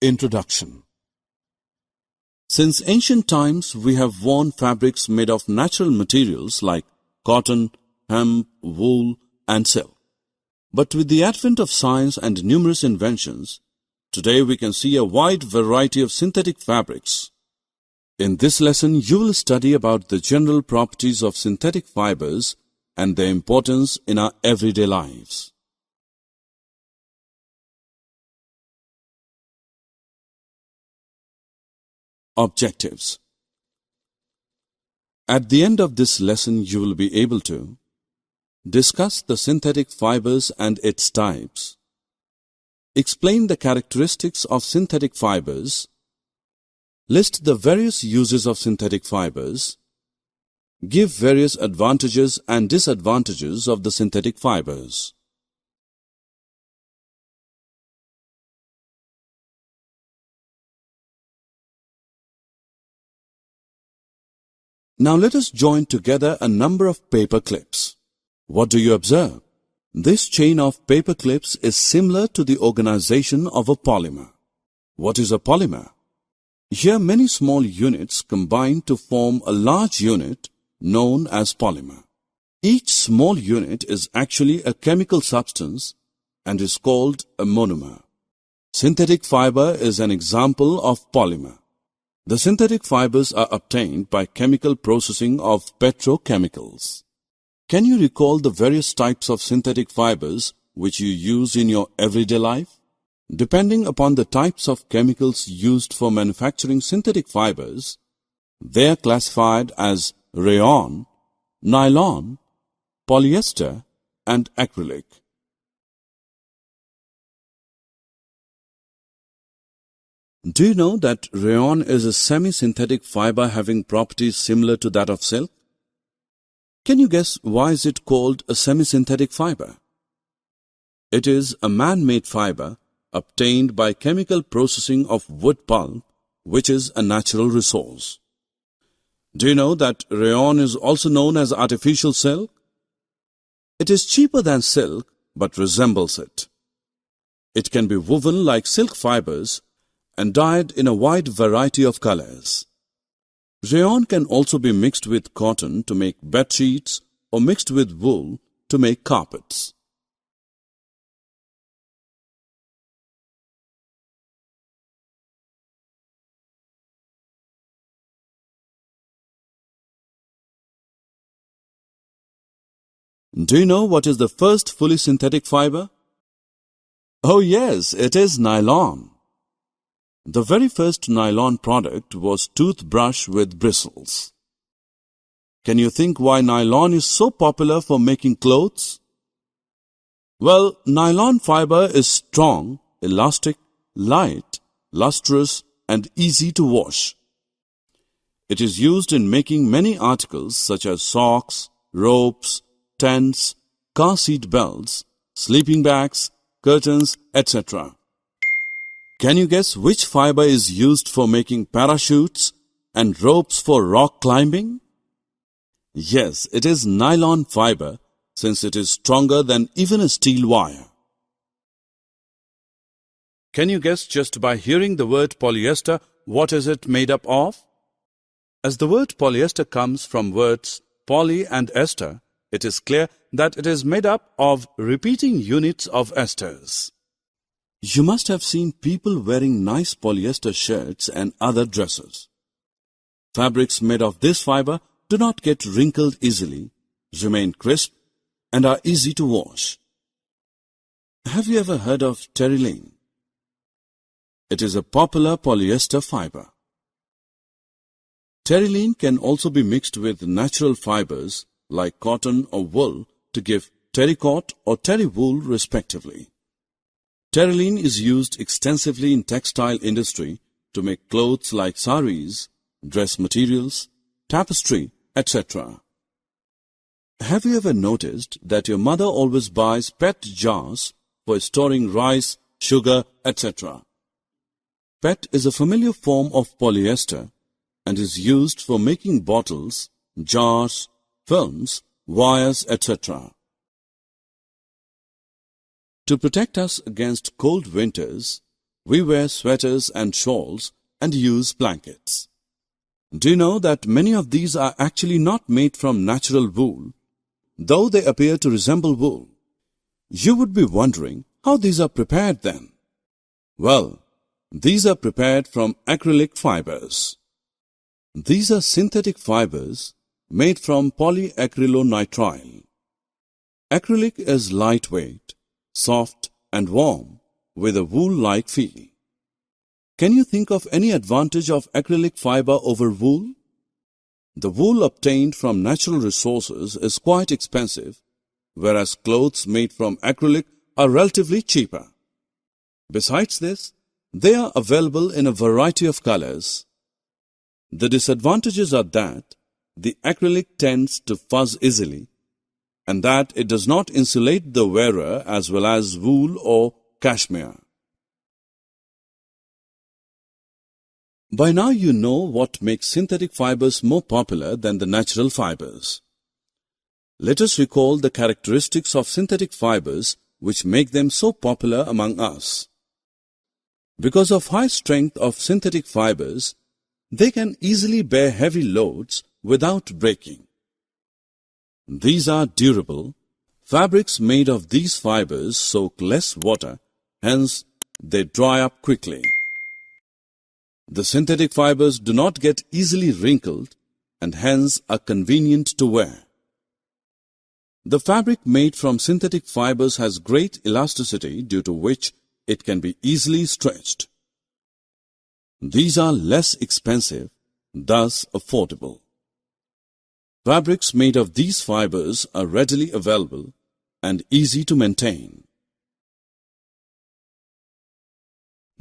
Introduction. Since ancient times, we have worn fabrics made of natural materials like cotton, hemp, wool, and silk. But with the advent of science and numerous inventions, today we can see a wide variety of synthetic fabrics. In this lesson, you will study about the general properties of synthetic fibers and their importance in our everyday lives. Objectives. At the end of this lesson, you will be able to discuss the synthetic fibers and its types, explain the characteristics of synthetic fibers, list the various uses of synthetic fibers, give various advantages and disadvantages of the synthetic fibers. Now let us join together a number of paper clips. What do you observe? This chain of paper clips is similar to the organization of a polymer. What is a polymer? Here many small units combine to form a large unit known as polymer. Each small unit is actually a chemical substance and is called a monomer. Synthetic fiber is an example of polymer. The synthetic fibers are obtained by chemical processing of petrochemicals. Can you recall the various types of synthetic fibers which you use in your everyday life? Depending upon the types of chemicals used for manufacturing synthetic fibers, they are classified as Rayon, Nylon, Polyester, and Acrylic. Do you know that Rayon is a semi-synthetic fiber having properties similar to that of silk? Can you guess why is it called a semi-synthetic fiber? It is a man-made fiber obtained by chemical processing of wood pulp, which is a natural resource. Do you know that Rayon is also known as artificial silk? It is cheaper than silk but resembles it. It can be woven like silk fibers and dyed in a wide variety of colors. Rayon can also be mixed with cotton to make bedsheets or mixed with wool to make carpets. Do you know what is the first fully synthetic fiber? Oh yes, it is nylon. The very first nylon product was toothbrush with bristles. Can you think why nylon is so popular for making clothes? Well, nylon fiber is strong, elastic, light, lustrous, and easy to wash. It is used in making many articles such as socks, ropes, tents, car seat belts, sleeping bags, curtains, etc. Can you guess which fiber is used for making parachutes and ropes for rock climbing? Yes, it is nylon fiber since it is stronger than even a steel wire. Can you guess just by hearing the word polyester what is it made up of? As the word polyester comes from words poly and ester, it is clear that it is made up of repeating units of esters. You must have seen people wearing nice polyester shirts and other dresses. Fabrics made of this fiber do not get wrinkled easily, remain crisp, and are easy to wash. Have you ever heard of terylene? It is a popular polyester fiber. Terylene can also be mixed with natural fibers like cotton or wool to give terrycot or terrywool respectively. Terylene is used extensively in textile industry to make clothes like saris, dress materials, tapestry, etc. Have you ever noticed that your mother always buys PET jars for storing rice, sugar, etc.? PET is a familiar form of polyester and is used for making bottles, jars, films, wires, etc. To protect us against cold winters, we wear sweaters and shawls and use blankets. Do you know that many of these are actually not made from natural wool, though they appear to resemble wool? You would be wondering how these are prepared then. Well, these are prepared from acrylic fibers. These are synthetic fibers made from polyacrylonitrile. Acrylic is lightweight, soft and warm with a wool-like feel. Can you think of any advantage of acrylic fiber over wool? The wool obtained from natural resources is quite expensive, whereas clothes made from acrylic are relatively cheaper. Besides this, they are available in a variety of colors. The disadvantages are that the acrylic tends to fuzz easily and that it does not insulate the wearer as well as wool or cashmere. By now you know what makes synthetic fibers more popular than the natural fibers. Let us recall the characteristics of synthetic fibers which make them so popular among us. Because of high strength of synthetic fibers, they can easily bear heavy loads without breaking. These are durable. Fabrics made of these fibers soak less water, hence they dry up quickly. The synthetic fibers do not get easily wrinkled and hence are convenient to wear. The fabric made from synthetic fibers has great elasticity due to which it can be easily stretched. These are less expensive, thus affordable. Fabrics made of these fibers are readily available and easy to maintain.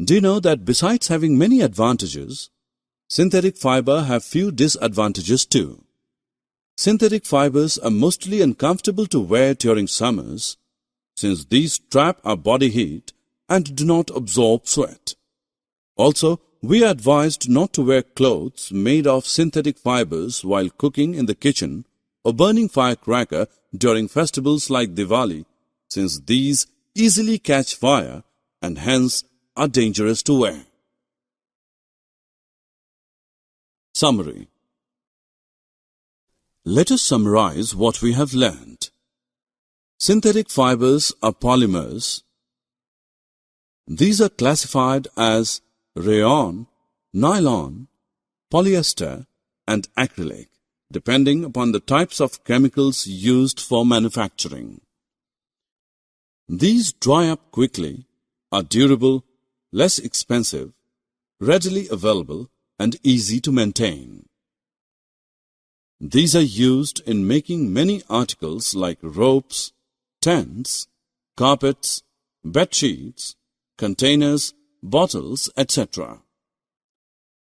Do you know that besides having many advantages, synthetic fiber have few disadvantages too? Synthetic fibers are mostly uncomfortable to wear during summers, since these trap our body heat and do not absorb sweat. Also, we are advised not to wear clothes made of synthetic fibers while cooking in the kitchen or burning firecracker during festivals like Diwali, since these easily catch fire and hence are dangerous to wear. Summary. Let us summarize what we have learned. Synthetic fibers are polymers. These are classified as Rayon, Nylon, Polyester and Acrylic, depending upon the types of chemicals used for manufacturing. These dry up quickly, are durable, less expensive, readily available and easy to maintain. These are used in making many articles like ropes, tents, carpets, bedsheets, containers, bottles, etc.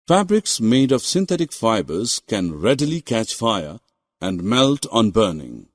Fabrics made of synthetic fibers can readily catch fire and melt on burning.